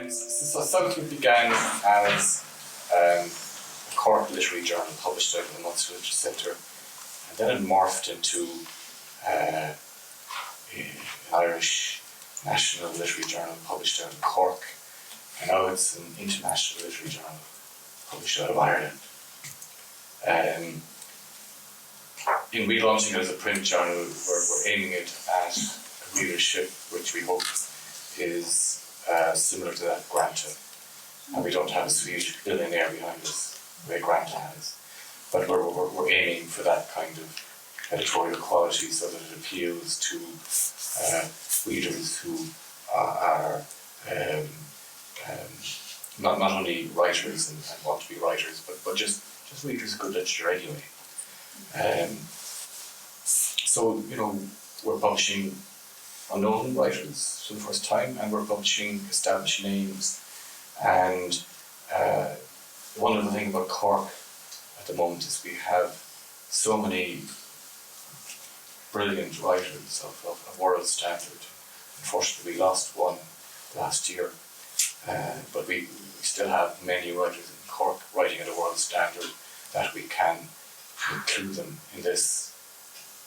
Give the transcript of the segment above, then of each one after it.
So Southword began as a Cork literary journal published out of the Munster Literature Centre, and then it morphed into an Irish national literary journal published out of Cork, and now it's an international literary journal published out of Ireland. In relaunching it as a print journal, we're aiming it at a readership which we hope is similar to that of Granta. And we don't have a Swedish billionaire behind us the way Granta has. But we're aiming for that kind of editorial quality so that it appeals to readers who are not only writers and want to be writers, but just readers of good literature anyway. So, we're publishing unknown writers for the first time, and we're publishing established names. And the wonderful thing about Cork at the moment is we have so many brilliant writers of world standard. Unfortunately, we lost one last year, but we still have many writers in Cork writing at a world standard that we can include them in this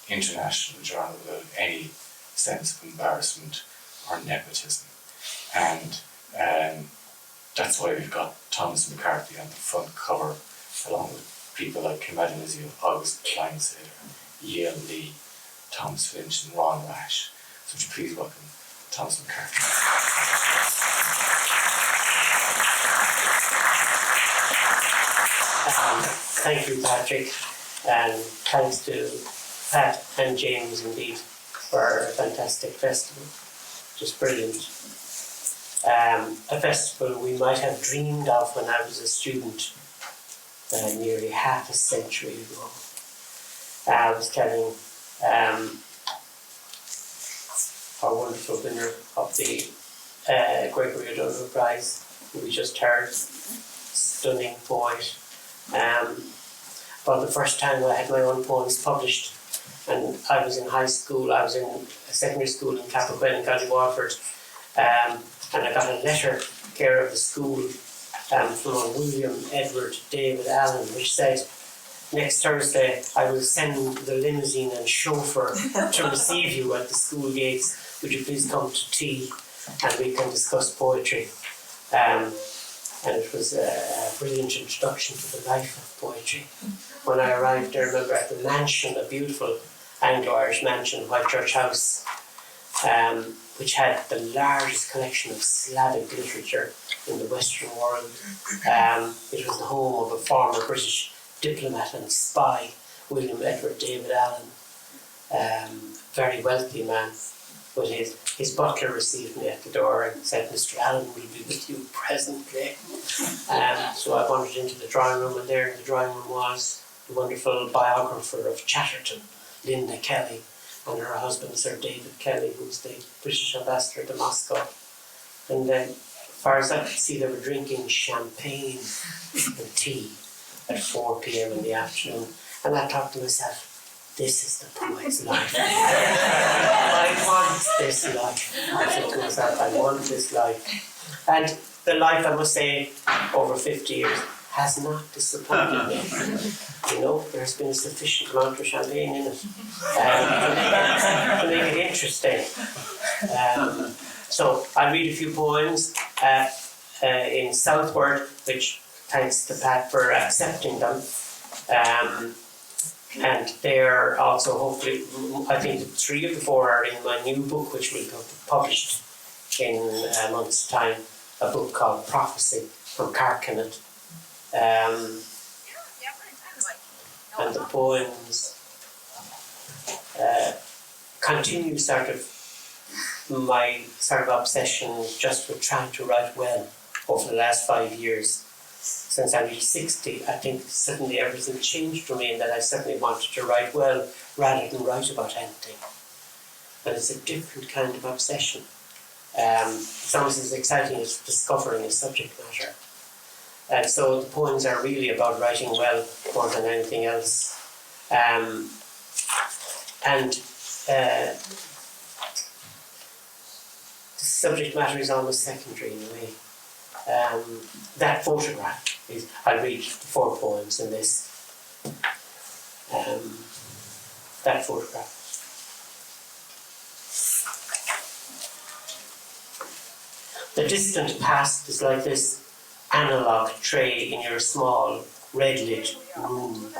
international journal without any sense of embarrassment or nepotism. And that's why we've got Thomas McCarthy on the front cover, along with people like Kemal Nizio, August Kleinsader, Yale Lee, Thomas Finch, and Ron Rash. So would you please welcome Thomas McCarthy. Thank you, Patrick, and thanks to Pat and James indeed for a fantastic festival. Just brilliant. A festival we might have dreamed of when I was a student nearly half a century ago. I was telling our wonderful winner of the Gregory O'Donoghue Prize, who we just heard, stunning poet. About the first time I had my own poems published, and I was in high school. I was in a secondary school in Cappoquin in County Waterford, and I got a letter care of the school from William Edward David Allen, which said, "Next Thursday I will send the limousine and chauffeur to receive you at the school gates. Would you please come to tea and we can discuss poetry?" And it was a brilliant introduction to the life of poetry. When I arrived, I remember at the mansion, a beautiful Anglo-Irish mansion, Whitechurch House, which had the largest collection of Slavic literature in the Western world. It was the home of a former British diplomat and spy, William Edward David Allen, very wealthy man. But his butler received me at the door and said, "Mr. Allen will be with you presently." So I wandered into the drawing room, and there in the drawing room was the wonderful biographer of Chatterton, Linda Kelly, and her husband, Sir David Kelly, who was the British ambassador to Moscow. And then, as far as I could see, they were drinking champagne and tea at 4 p.m. in the afternoon. And I thought to myself, this is the poet's life. I want this life. I said to myself, I want this life. And the life, I must say, over 50 years, has not disappointed me. There's been a sufficient amount of champagne in it to make it interesting. So I'll read a few poems in Southword, which thanks to Pat for accepting them. And they're also, hopefully, I think 3 of the 4 are in my new book, which will be published in a month's time, a book called Prophecy from Carcanet. And the poems continue sort of my obsession just with trying to write well over the last 5 years. Since I was 60, I think suddenly everything changed for me, and that I suddenly wanted to write well rather than write about anything. And it's a different kind of obsession. It's almost as exciting as discovering a subject matter. And so the poems are really about writing well more than anything else. The subject matter is almost secondary in a way. That photograph is, I'll read 4 poems in this. That photograph. The distant past is like this analog tray in your small red-lit room.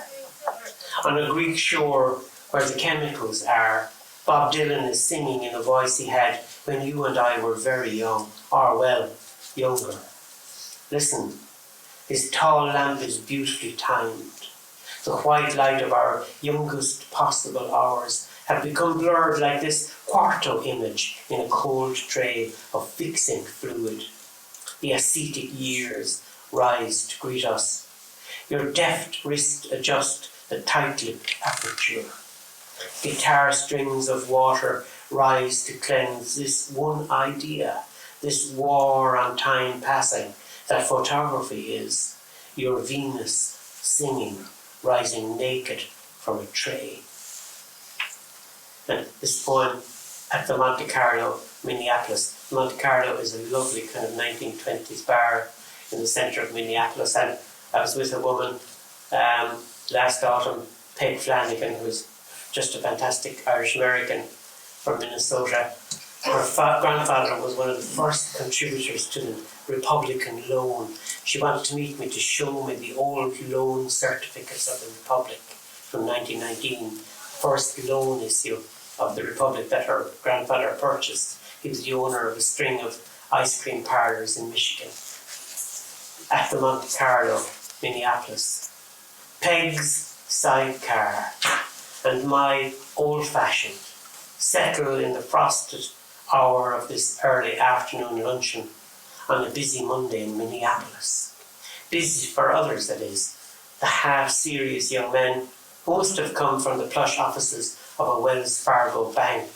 On a Greek shore where the chemicals are, Bob Dylan is singing in a voice he had when you and I were very young, or well, younger. Listen, his tall lamp is beautifully timed. The white light of our youngest possible hours have become blurred like this quarto image in a cold tray of fixing fluid. The ascetic years rise to greet us. Your deft wrist adjust the tight-lipped aperture. Guitar strings of water rise to cleanse this one idea, this war on time passing, that photography is, your Venus singing, rising naked from a tray. And this poem at the Monte Carlo, Minneapolis. Monte Carlo is a lovely kind of 1920s bar in the centre of Minneapolis, and I was with a woman last autumn, Peg Flanagan, who was just a fantastic Irish-American from Minnesota. Her grandfather was one of the first contributors to the Republican loan. She wanted to meet me to show me the old loan certificates of the Republic from 1919, first loan issue of the Republic that her grandfather purchased. He was the owner of a string of ice cream parlours in Michigan. At the Monte Carlo, Minneapolis. Peg's sidecar and my old-fashioned settle in the frosted hour of this early afternoon luncheon on a busy Monday in Minneapolis. Busy for others, that is, the half-serious young men who must have come from the plush offices of a Wells Fargo bank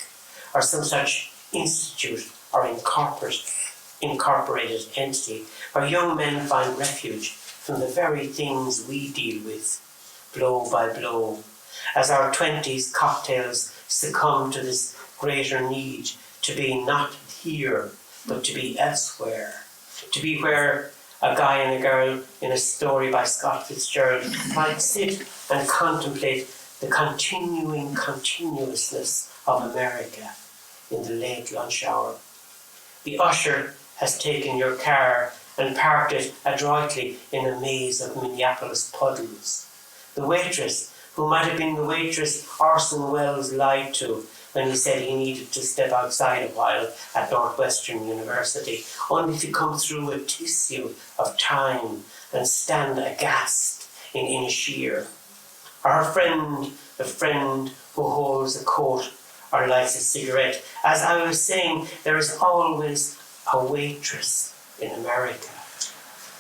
or some such institute or incorporated entity where young men find refuge from the very things we deal with, blow by blow, as our 20s cocktails succumb to this greater need to be not here, but to be elsewhere, to be where a guy and a girl in a story by Scott Fitzgerald might sit and contemplate the continuing continuousness of America in the late lunch hour. The usher has taken your car and parked it adroitly in a maze of Minneapolis puddles. The waitress, who might have been the waitress Orson Welles lied to when he said he needed to step outside a while at Northwestern University, only to come through a tissue of time and stand aghast in Inisheer. Our friend, the friend who holds a coat or lights a cigarette. As I was saying, there is always a waitress in America.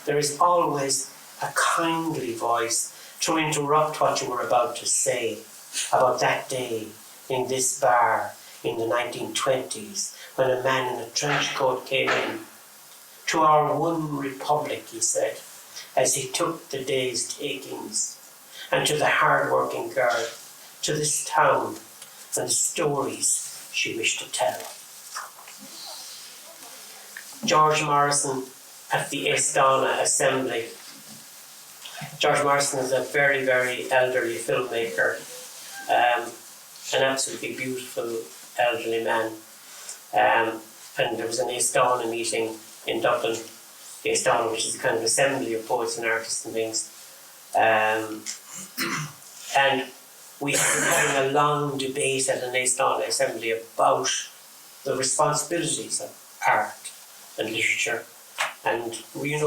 There is always a kindly voice to interrupt what you were about to say about that day in this bar in the 1920s when a man in a trench coat came in. To our one republic, he said, as he took the day's takings, and to the hard-working girl, to this town and the stories she wished to tell. George Morrison at the Aosdána Assembly. George Morrison is a very, very elderly filmmaker, an absolutely beautiful elderly man. And there was an Aosdána meeting in Dublin, the Aosdána, which is a kind of assembly of poets and artists and things. And we have been having a long debate at an Aosdána assembly about the responsibilities of art and literature. And it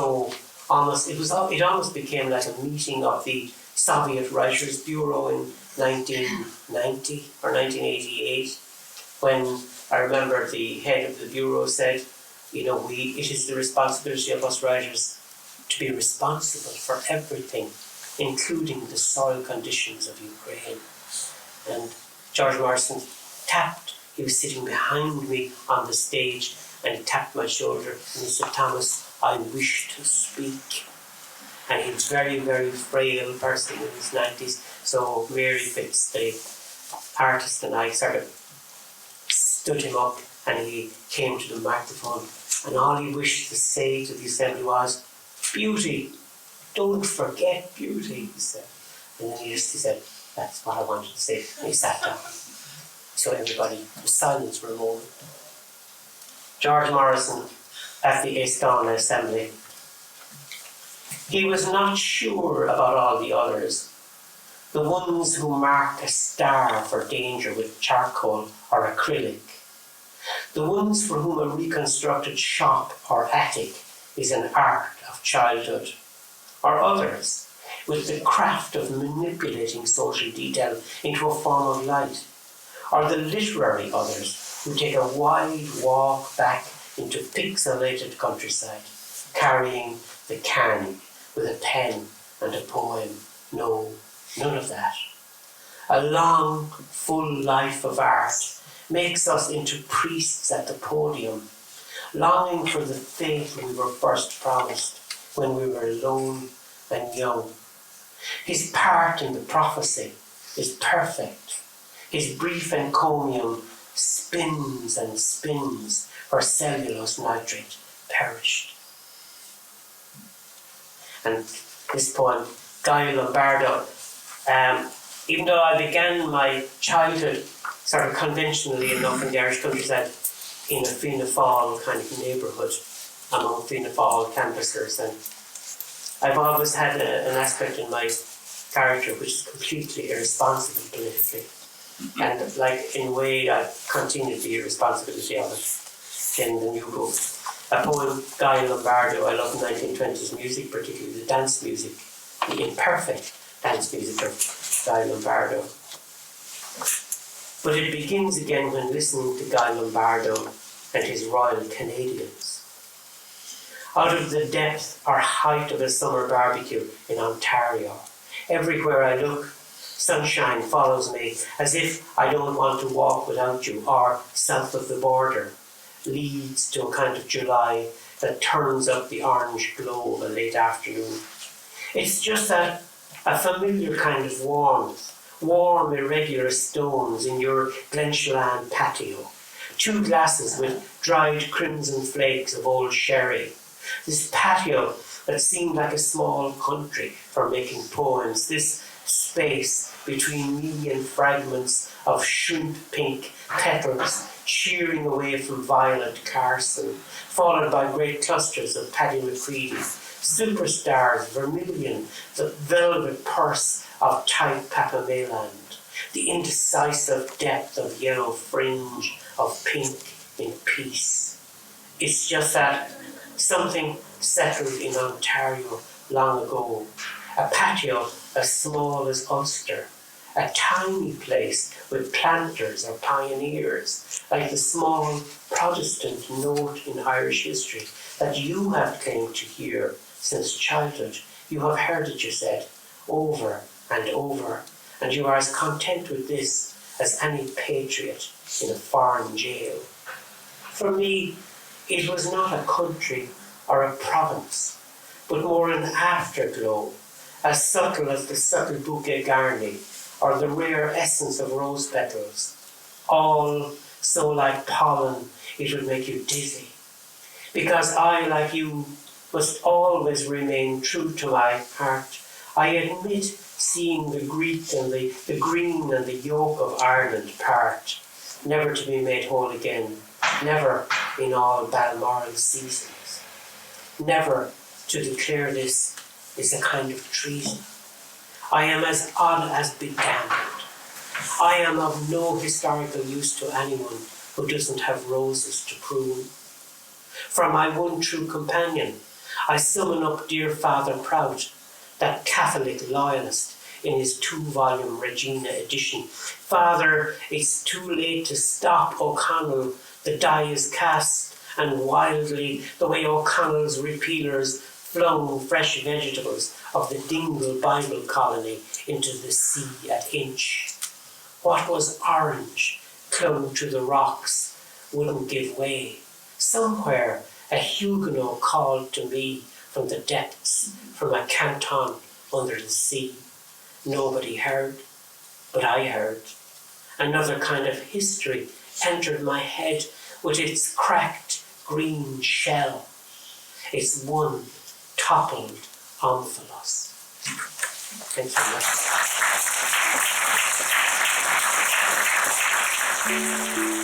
almost became like a meeting of the Soviet Writers' Bureau in 1990 or 1988, when I remember the head of the bureau said, it is the responsibility of us writers to be responsible for everything, including the soil conditions of Ukraine. And George Morrison he was sitting behind me on the stage, and he tapped my shoulder and he said, "Thomas, I wish to speak." And he was a very, very frail person in his 90s, so Mary Fitz, the artist, and I sort of stood him up, and he came to the microphone And all he wished to say to the assembly was, "Beauty, don't forget beauty," he said. And then he said, "That's what I wanted to say." And he sat down. So everybody was silent for a moment. George Morrison at the Aosdána assembly. He was not sure about all the others, the ones who mark a star for danger with charcoal or acrylic, the ones for whom a reconstructed shop or attic is an art of childhood, or others with the craft of manipulating social detail into a form of light, or the literary others who take a wide walk back into pixelated countryside, carrying the can with a pen and a poem. No, none of that. A long, full life of art makes us into priests at the podium, longing for the faith we were first promised when we were alone and young. His part in the prophecy is perfect. His brief encomium spins and spins where cellulose nitrate perished. And this poem, Guy Lombardo, even though I began my childhood sort of conventionally enough in the Irish countryside in a Fianna Fáil kind of neighbourhood among Fianna Fáil canvassers, and I've always had an aspect in my character which is completely irresponsible politically. And like in a way I continued the irresponsibility of it in the new book. A poem, Guy Lombardo. I love 1920s music, particularly the dance music, the imperfect dance music of Guy Lombardo. But it begins again when listening to Guy Lombardo and his Royal Canadians. Out of the depth or height of a summer barbecue in Ontario, everywhere I look, sunshine follows me as if I don't want to walk without you, or south of the border leads to a kind of July that turns up the orange glow of a late afternoon. It's just that a familiar kind of warm irregular stones in your Glenshlan patio, 2 glasses with dried crimson flakes of old sherry, this patio that seemed like a small country for making poems, this space between me and fragments of shrimp pink petals shearing away from violet Carson, followed by great clusters of Paddy McCready, superstars vermilion, the velvet purse of tight Papamayland, the indecisive depth of yellow fringe of pink in peace. It's just that something settled in Ontario long ago, a patio as small as Ulster, a tiny place with planters or pioneers, like the small Protestant note in Irish history that you have claimed to hear since childhood. You have heard it, you said, over and over, and you are as content with this as any patriot in a foreign jail. For me, it was not a country or a province, but more an afterglow, as subtle as the subtle bouquet garni or the rare essence of rose petals, all so like pollen it would make you dizzy. Because I, like you, must always remain true to my heart. I admit seeing the Greek and the green and the yolk of Ireland part, never to be made whole again, never in all Balmoral seasons. Never to declare this is a kind of treason. I am as odd as bedamned. I am of no historical use to anyone who doesn't have roses to prune. For my one true companion, I summon up dear Father Prout, that Catholic loyalist, in his 2-volume Regina edition. Father, it's too late to stop O'Connell. The die is cast, and wildly, the way O'Connell's repealers flung fresh vegetables of the Dingle Bible colony into the sea at Inch. What was orange, clung to the rocks, wouldn't give way. Somewhere a Huguenot called to me from the depths, from a canton under the sea. Nobody heard, but I heard. Another kind of history entered my head with its cracked, green shell. It's one toppled omphalos. Thank you very much.